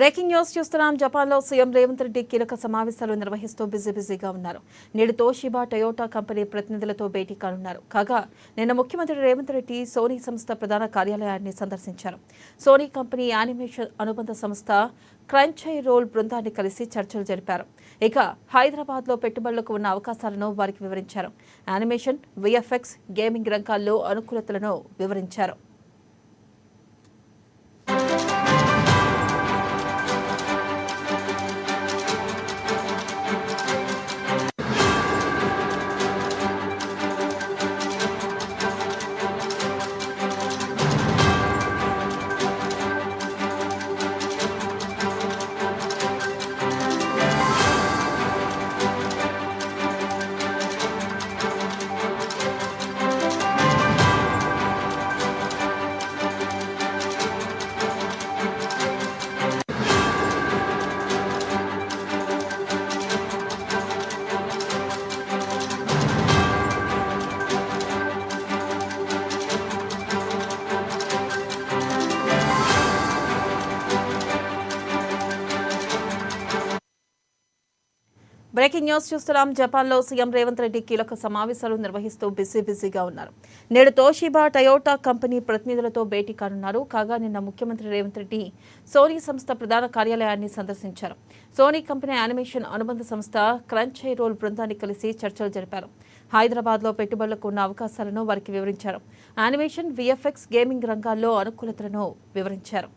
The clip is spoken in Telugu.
బ్రేకింగ్ న్యూస్ చూస్తున్నాం. జపాన్లో సీఎం రేవంత్ రెడ్డి కీలక సమావేశాలు నిర్వహిస్తూ బిజీగా ఉన్నారు. నేడు తోషిబా టయోటా కంపెనీ ప్రతినిధులతో భేటీ కానున్నారు. కాగా నిన్న ముఖ్యమంత్రి రేవంత్ రెడ్డి సోనీ సంస్థ ప్రధాన కార్యాలయాన్ని సందర్శించారు. సోనీ కంపెనీ యానిమేషన్ అనుబంధ సంస్థ క్రంచై రోల్ బృందాన్ని కలిసి చర్చలు జరిపారు. ఇక హైదరాబాద్లో పెట్టుబడులకు ఉన్న అవకాశాలను వారికి వివరించారు. యానిమేషన్, విఎఫ్ఎక్స్, గేమింగ్ రంగాల్లో అనుకూలతలను వివరించారు. బ్రేకింగ్ న్యూస్ చూస్తున్నాం. జపాన్లో సీఎం రేవంత్ రెడ్డి కీలక సమావేశాలు నిర్వహిస్తూ బిజీగా ఉన్నారు. నేడు తోషిబా టయోటా కంపెనీ ప్రతినిధులతో భేటీ కానున్నారు. కాగా నిన్న ముఖ్యమంత్రి రేవంత్ రెడ్డి సోనీ సంస్థ ప్రధాన కార్యాలయాన్ని సందర్శించారు. సోనీ కంపెనీ యానిమేషన్ అనుబంధ సంస్థ క్రంచై రోల్ బృందాన్ని కలిసి చర్చలు జరిపారు. హైదరాబాద్లో పెట్టుబడులకు ఉన్న అవకాశాలను వారికి వివరించారు. యానిమేషన్, విఎఫ్ఎక్స్, గేమింగ్ రంగాల్లో అనుకూలతలను వివరించారు.